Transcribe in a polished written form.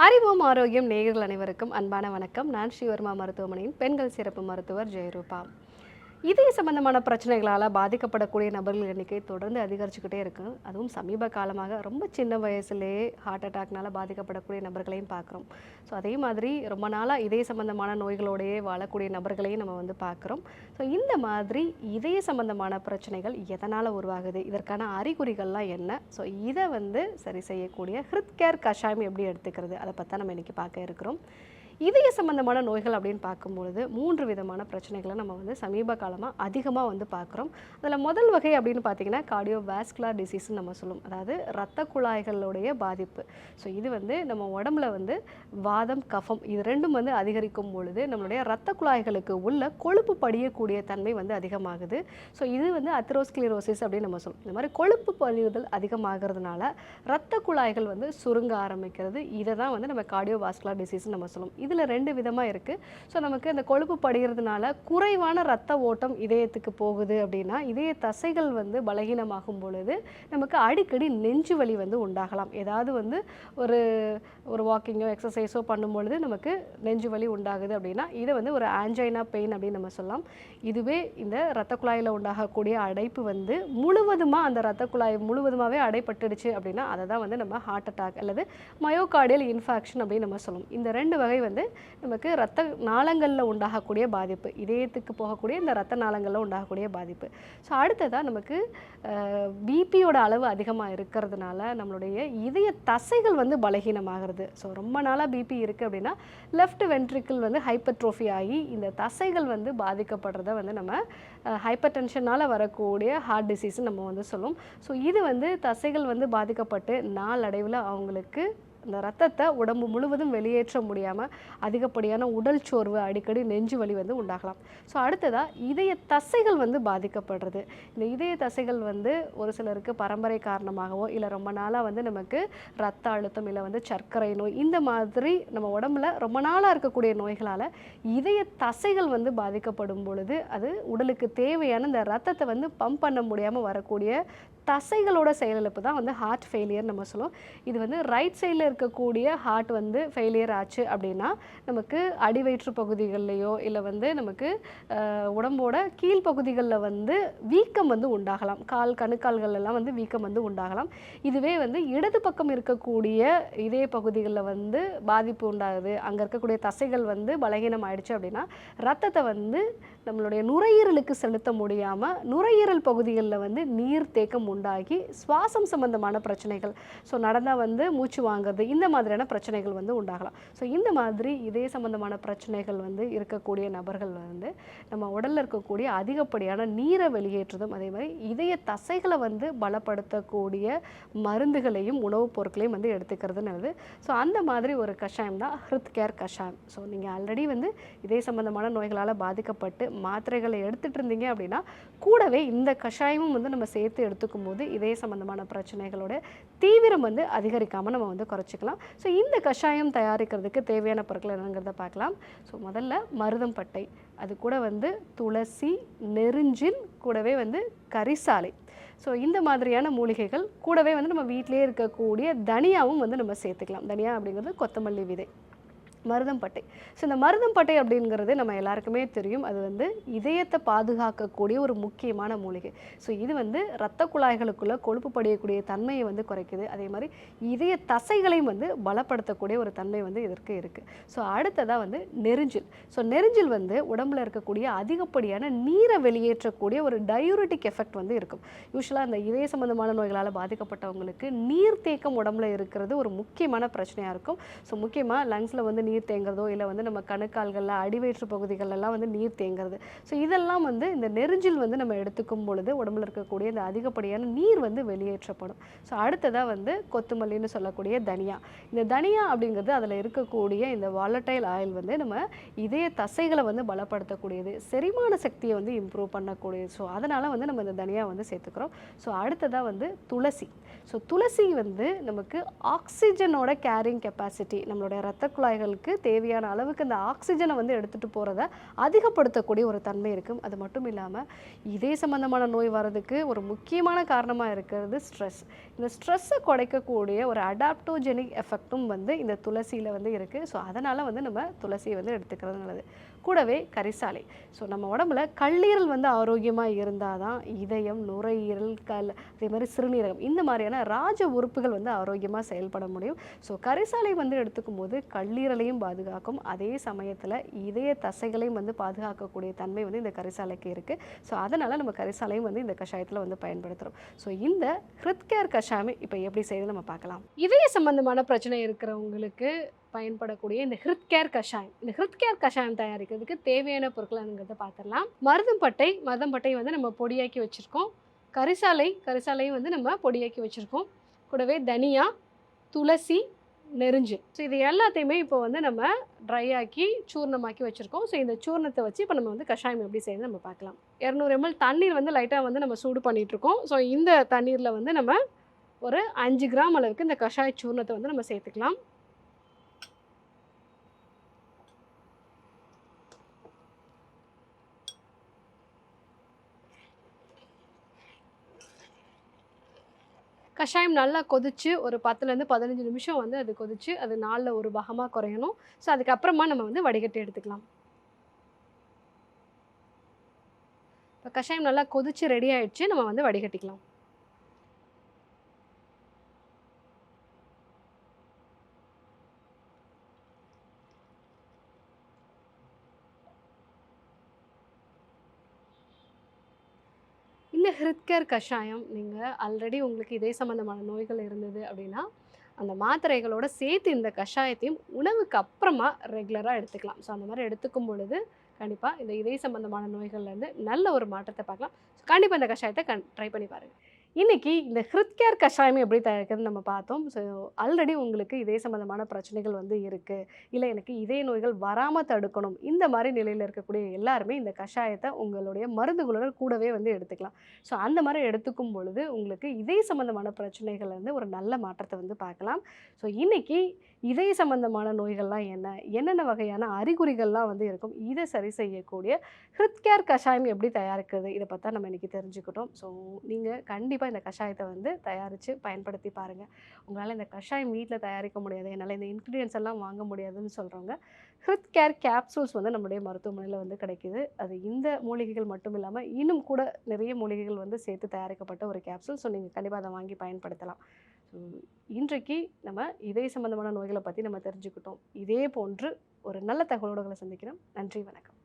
அறிவோம் ஆரோக்கியம் நேயர்கள் அனைவருக்கும் அன்பான வணக்கம். நான் ஸ்ரீவர்மா மருத்துவமனையின் பெண்கள் சிறப்பு மருத்துவர் ஜெயரூபா. இதய சம்பந்தமான பிரச்சனைகளால் பாதிக்கப்படக்கூடிய நபர்கள் எண்ணிக்கை தொடர்ந்து அதிகரிச்சுக்கிட்டே இருக்கு. அதுவும் சமீப காலமாக ரொம்ப சின்ன வயசுலேயே ஹார்ட் அட்டாக்னால பாதிக்கப்படக்கூடிய நபர்களையும் பார்க்குறோம். ஸோ அதே மாதிரி ரொம்ப நாளாக இதய சம்பந்தமான நோய்களோடையே வாழக்கூடிய நபர்களையும் நம்ம பார்க்குறோம். ஸோ இந்த மாதிரி இதய சம்பந்தமான பிரச்சனைகள் எதனால் உருவாகுது, இதற்கான அறிகுறிகள்லாம் என்ன, ஸோ இதை சரி செய்யக்கூடிய ஹிருத் கேர் கஷாயம் எப்படி எடுத்துக்கிறது, அதை பற்றி நம்ம இன்றைக்கி பார்க்க இருக்கிறோம். இதய சம்பந்தமான நோய்கள் அப்படின்னு பார்க்கும்பொழுது 3 விதமான பிரச்சனைகளை நம்ம சமீப காலமாக அதிகமாக பார்க்குறோம். அதில் முதல் வகை அப்படின்னு பார்த்தீங்கன்னா கார்டியோவாஸ்குலர் டிசீஸ்ன்னு நம்ம சொல்லுவோம். அதாவது இரத்த குழாய்களுடைய பாதிப்பு. ஸோ இது நம்ம உடம்புல வாதம் கஃபம் இது ரெண்டும் அதிகரிக்கும் பொழுது நம்மளுடைய இரத்த குழாய்களுக்கு உள்ள கொழுப்பு படியக்கூடிய தன்மை அதிகமாகுது. ஸோ இது அத்ரோஸ்க்ளிரோசிஸ் அப்படின்னு நம்ம சொல்லுவோம். இந்த மாதிரி கொழுப்பு படிவுதல் அதிகமாகிறதுனால இரத்த குழாய்கள் சுருங்க ஆரம்பிக்கிறது. இதை தான் நம்ம கார்டியோவாஸ்குலர் டிசீஸ்ன்னு நம்ம சொல்லுவோம். இதில் 2 விதமாக இருக்குது. ஸோ நமக்கு இந்த கொழுப்பு படிகிறதுனால குறைவான இரத்த ஓட்டம் இதயத்துக்கு போகுது அப்படின்னா இதய தசைகள் பலகீனமாகும் பொழுது நமக்கு அடிக்கடி நெஞ்சு வலி உண்டாகலாம். ஏதாவது ஒரு ஒரு வாக்கிங்கோ எக்ஸசைஸோ பண்ணும்பொழுது நமக்கு நெஞ்சு வலி உண்டாகுது அப்படின்னா இதை ஒரு ஆன்ஜைனா பெயின் அப்படின்னு நம்ம சொல்லலாம். இதுவே இந்த இரத்த குழாயில் உண்டாகக்கூடிய அடைப்பு முழுவதுமாக அந்த இரத்த குழாய் முழுவதுமாகவே அடைப்பட்டுடுச்சு அப்படின்னா அதை தான் நம்ம ஹார்ட் அட்டாக் அல்லது மயோகார்டியல் இன்ஃபாக்ஷன் அப்படின்னு நம்ம சொல்லலாம். இந்த 2 வகை நமக்கு இரத்த நாளங்களில் உண்டாகக்கூடிய பாதிப்பு, இதயத்துக்கு போகக்கூடிய இந்த இரத்த நாளங்களில் உண்டாகக்கூடிய பாதிப்பு. ஸோ அடுத்ததாக நமக்கு பிபியோட அளவு அதிகமாக இருக்கிறதுனால நம்மளுடைய இதய தசைகள் பலகீனமாகிறது. ஸோ ரொம்ப நாளாக பிபி இருக்குது அப்படின்னா லெஃப்ட் வென்ட்ரிக்கிள் ஹைப்பர்ட்ரோஃபி ஆகி இந்த தசைகள் பாதிக்கப்படுறத நம்ம ஹைப்பர் டென்ஷனால் வரக்கூடிய ஹார்ட் டிசீஸ்ன்னு நம்ம சொல்லுவோம். ஸோ இது தசைகள் பாதிக்கப்பட்டு நாளடைவில் அவங்களுக்கு இந்த ரத்தத்தை உடம்பு முழுவதும் வெளியேற்ற முடியாமல் அதிகப்படியான உடல் சோர்வு, அடிக்கடி நெஞ்சு வலி உண்டாகலாம். ஸோ அடுத்ததாக இதய தசைகள் பாதிக்கப்படுறது. இந்த இதய தசைகள் ஒரு சிலருக்கு பரம்பரை காரணமாகவோ இல்லை ரொம்ப நாளாக நமக்கு ரத்த அழுத்தம் இல்லை சர்க்கரை நோய் இந்த மாதிரி நம்ம உடம்புல ரொம்ப நாளாக இருக்கக்கூடிய நோய்களால் இதய தசைகள் பாதிக்கப்படும் பொழுது அது உடலுக்கு தேவையான இந்த ரத்தத்தை பம்ப் பண்ண முடியாமல் வரக்கூடிய தசைகளோட செயலிழப்பு தான் ஹார்ட் ஃபெயிலியர் நம்ம சொல்லுவோம். இது ரைட் சைடில் இருக்கக்கூடிய ஹார்ட் ஃபெயிலியர் ஆச்சு அப்படின்னா நமக்கு அடிவயிற்று பகுதிகள்லையோ இல்லை நமக்கு உடம்போட கீழ்ப்பகுதிகளில் வீக்கம் உண்டாகலாம். கணுக்கால்கள்லாம் வீக்கம் உண்டாகலாம். இதுவே இடது பக்கம் இருக்கக்கூடிய இதே பகுதிகளில் பாதிப்பு உண்டாகுது, அங்கே இருக்கக்கூடிய தசைகள் பலகீனம் ஆயிடுச்சு அப்படின்னா ரத்தத்தை நம்மளுடைய நுரையீரலுக்கு செலுத்த முடியாமல் நுரையீரல் பகுதிகளில் நீர் தேக்கம் உண்டாகி சுவாசம் சம்பந்தமான பிரச்சனைகள், ஸோ நடந்தால் மூச்சு வாங்குறது இந்த மாதிரியான பிரச்சனைகள் உண்டாகலாம். ஸோ இந்த மாதிரி இதய சம்பந்தமான பிரச்சனைகள் இருக்கக்கூடிய நபர்கள் நம்ம உடலில் இருக்கக்கூடிய அதிகப்படியான நீரை வெளியேற்றுதும் அதே மாதிரி இதய தசைகளை பலப்படுத்தக்கூடிய மருந்துகளையும் உணவுப் பொருட்களையும் எடுத்துக்கிறது நல்லது. ஸோ அந்த மாதிரி ஒரு கஷாயம் தான் ஹிருத் கேர் கஷாயம். ஸோ நீங்கள் ஆல்ரெடி இதய சம்பந்தமான நோய்களால் பாதிக்கப்பட்டு மாத்திரைகளை எடுத்துகிட்டு இருந்தீங்க அப்படின்னா கூடவே இந்த கஷாயமும் நம்ம சேர்த்து எடுத்துக்கும் போது இதய சம்பந்தமான பிரச்சனைகளோட தீவிரம் அதிகரிக்காமல் நம்ம குறைச்சிக்கலாம். ஸோ இந்த கஷாயம் தயாரிக்கிறதுக்கு தேவையான பொருட்கள் என்னங்கிறத பார்க்கலாம். ஸோ முதல்ல மருதம்பட்டை, அது கூட துளசி, நெருஞ்சில், கூடவே கரிசாலை. ஸோ இந்த மாதிரியான மூலிகைகள் கூடவே நம்ம வீட்டிலே இருக்கக்கூடிய தனியாவும் நம்ம சேர்த்துக்கலாம். தனியா அப்படிங்கிறது கொத்தமல்லி விதை, மருதம்பட்டை. ஸோ இந்த மருதம்பட்டை அப்படிங்கிறது நம்ம எல்லாருக்குமே தெரியும், அது இதயத்தை பாதுகாக்கக்கூடிய ஒரு முக்கியமான மூலிகை. ஸோ இது இரத்த குழாய்களுக்குள்ள கொழுப்பு படியக்கூடிய தன்மையை குறைக்குது. அதே மாதிரி இதய தசைகளையும் பலப்படுத்தக்கூடிய ஒரு தன்மை இதற்கு இருக்குது. ஸோ அடுத்ததாக நெருஞ்சில். ஸோ நெருஞ்சில் உடம்புல இருக்கக்கூடிய அதிகப்படியான நீரை வெளியேற்றக்கூடிய ஒரு டயூரிட்டிக் எஃபெக்ட் இருக்கும். யூஸ்வலாக அந்த இதய சம்பந்தமான நோய்களால் பாதிக்கப்பட்டவங்களுக்கு நீர் தேக்கம் உடம்புல இருக்கிறது ஒரு முக்கியமான பிரச்சனையாக இருக்கும். ஸோ முக்கியமாக லங்ஸில் நீர் தேங்கிறதோ இல்லை நம்ம கணுக்கால்களில் அடிவயிற்று பகுதிகளெல்லாம் நீர் தேங்கிறது. ஸோ இதெல்லாம் இந்த நெருஞ்சில் நம்ம எடுத்துக்கும் பொழுது உடம்புல இருக்கக்கூடிய இந்த அதிகப்படியான நீர் வெளியேற்றப்படும். ஸோ அடுத்ததாக கொத்துமல்லின்னு சொல்லக்கூடிய தனியா. இந்த தனியா அப்படிங்கிறது அதில் இருக்கக்கூடிய இந்த வாலட்டைல் ஆயில் நம்ம இதய தசைகளை பலப்படுத்தக்கூடியது, செரிமான சக்தியை இம்ப்ரூவ் பண்ணக்கூடியது. ஸோ அதனால் நம்ம இந்த தனியா சேர்த்துக்கிறோம். ஸோ அடுத்ததாக துளசி. ஸோ துளசி நமக்கு ஆக்சிஜனோட கேரிங் கெப்பாசிட்டி, நம்மளுடைய இரத்த குழாய்களுக்கு நுரையீரலுக்கு தேவையான அளவுக்கு அந்த ஆக்சிஜனை வந்து எடுத்துகிட்டு போகிறத அதிகப்படுத்தக்கூடிய ஒரு தன்மை இருக்கும். அது மட்டும் இல்லாமல் இதே சம்மந்தமான நோய் வர்றதுக்கு ஒரு முக்கியமான காரணமாக இருக்கிறது ஸ்ட்ரெஸ். இந்த ஸ்ட்ரெஸ்ஸை குறைக்கக்கூடிய ஒரு அடாப்டோஜெனிக் எஃபெக்ட்டும் வந்து இந்த துளசியில் வந்து இருக்குது. ஸோ அதனால் வந்து நம்ம துளசியை வந்து எடுத்துக்கிறது நல்லது. கூடவே கரிசாலை. ஸோ நம்ம உடம்புல கல்லீரல் வந்து ஆரோக்கியமாக இருந்தால் தான் இதயம், நுரையீரல், அதே மாதிரி சிறுநீரகம் இந்த மாதிரியான ராஜ உறுப்புகள் வந்து ஆரோக்கியமாக செயல்பட முடியும். ஸோ கரிசாலை வந்து எடுத்துக்கும் போது கல்லீரலையும் பாதுகாக்கும், அதே சமயத்தில் இதய தசைகளையும் வந்து பாதுகாக்கக்கூடிய தன்மை வந்து இந்த கரிசாலைக்கு இருக்குது. ஸோ அதனால் நம்ம கரிசாலையும் வந்து இந்த கஷாயத்தில் வந்து பயன்படுத்துகிறோம். ஸோ இந்த ஹிருத்கேர் கஷாயம் இப்போ எப்படி செய்யுது நம்ம பார்க்கலாம். இதய சம்பந்தமான பிரச்சனை இருக்கிறவங்களுக்கு பயன்படக்கூடிய இந்த ஹிருத்கேர் கஷாயம். இந்த ஹிருத்கேர் கஷாயம் தயாரிக்கிறதுக்கு தேவையான பொருட்கள்ங்கிறத பார்த்துடலாம். மருதம்பட்டை வந்து நம்ம பொடியாக்கி வச்சுருக்கோம். கரிசாலையும் வந்து நம்ம பொடியாக்கி வச்சுருக்கோம். கூடவே தனியா, துளசி, நெருஞ்சு. ஸோ இது எல்லாத்தையுமே இப்போ வந்து நம்ம ட்ரை ஆக்கி சூர்ணமாக்கி வச்சுருக்கோம். ஸோ இந்த சூர்ணத்தை வச்சு இப்போ நம்ம வந்து கஷாயம் எப்படி செய்யணும்னு நம்ம பார்க்கலாம். 200 ml தண்ணீர் வந்து லைட்டாக வந்து நம்ம சூடு பண்ணிகிட்ருக்கோம். ஸோ இந்த தண்ணீரில் வந்து நம்ம ஒரு 5 கிராம் அளவுக்கு இந்த கஷாய சூர்ணத்தை வந்து நம்ம சேர்த்துக்கலாம். கஷாயம் நல்லா கொதிச்சு ஒரு 10லேருந்து 15 நிமிஷம் வந்து அது கொதிச்சு அது 4ல் ஒரு பாகமாக குறையணும். ஸோ அதுக்கப்புறமா நம்ம வந்து வடிகட்டி எடுத்துக்கலாம். இப்போ கஷாயம் நல்லா கொதிச்சு ரெடி ஆயிடுச்சு. நம்ம வந்து வடிகட்டிக்கலாம். இந்த ஹிருத்கேர் கஷாயம் நீங்கள் ஆல்ரெடி உங்களுக்கு இதே சம்மந்தமான நோய்கள் இருந்தது அப்படின்னா அந்த மாத்திரைகளோட சேர்த்து இந்த கஷாயத்தையும் உணவுக்கு அப்புறமா ரெகுலராக எடுத்துக்கலாம். ஸோ அந்த மாதிரி எடுத்துக்கும் பொழுது கண்டிப்பாக இந்த இதய சம்மந்தமான நோய்கள்லேருந்து நல்ல ஒரு மாற்றத்தை பார்க்கலாம். ஸோ கண்டிப்பாக இந்த கஷாயத்தை ட்ரை பண்ணி பாருங்கள். இன்றைக்கி இந்த ஹிருத்கேர் கஷாயம் எப்படி தயாரிக்கிறதுன்னு நம்ம பார்த்தோம். ஸோ ஆல்ரெடி உங்களுக்கு இதே சம்மந்தமான பிரச்சனைகள் வந்து இருக்குது, இல்லை எனக்கு இதய நோய்கள் வராமல் தடுக்கணும், இந்த மாதிரி நிலையில் இருக்கக்கூடிய எல்லாருமே இந்த கஷாயத்தை உங்களுடைய மருந்துகளுடன் கூடவே வந்து எடுத்துக்கலாம். ஸோ அந்த மாதிரி எடுத்துக்கும் பொழுது உங்களுக்கு இதய சம்மந்தமான பிரச்சனைகள் வந்து ஒரு நல்ல மாற்றத்தை வந்து பார்க்கலாம். ஸோ இன்றைக்கி இதய சம்மந்தமான நோய்கள்லாம் என்னென்ன வகையான அறிகுறிகள்லாம் வந்து இருக்கும், இதை சரி செய்யக்கூடிய ஹிருத்கேர் கஷாயம் எப்படி தயாரிக்கிறது, இதை பற்றி நம்ம இன்றைக்கி தெரிஞ்சுக்கிட்டோம். ஸோ நீங்கள் கண்டிப்பாக இந்த கஷாயத்தை வந்து தயாரித்து பயன்படுத்தி பாருங்கள். உங்களால் இந்த கஷாயம் வீட்டில் தயாரிக்க முடியாது, என்னால் இந்த இன்க்ரீடியன்ஸ் எல்லாம் வாங்க முடியாதுன்னு சொல்கிறவங்க ஹிருத்கேர் கேப்சூல்ஸ் வந்து நம்முடைய மருத்துவமனையில் வந்து கிடைக்கிது. அது இந்த மூலிகைகள் மட்டும் இல்லாமல் இன்னும் கூட நிறைய மூலிகைகள் வந்து சேர்த்து தயாரிக்கப்பட்ட ஒரு கேப்சூல். ஸோ நீங்கள் கண்டிப்பாக அதை வாங்கி பயன்படுத்தலாம். ஸோ இன்றைக்கு நம்ம இதய சம்பந்தமான நோய்களை பற்றி நம்ம தெரிஞ்சுக்கிட்டோம். இதே போன்று ஒரு நல்ல தகவலோடு சந்திக்கிறோம். நன்றி, வணக்கம்.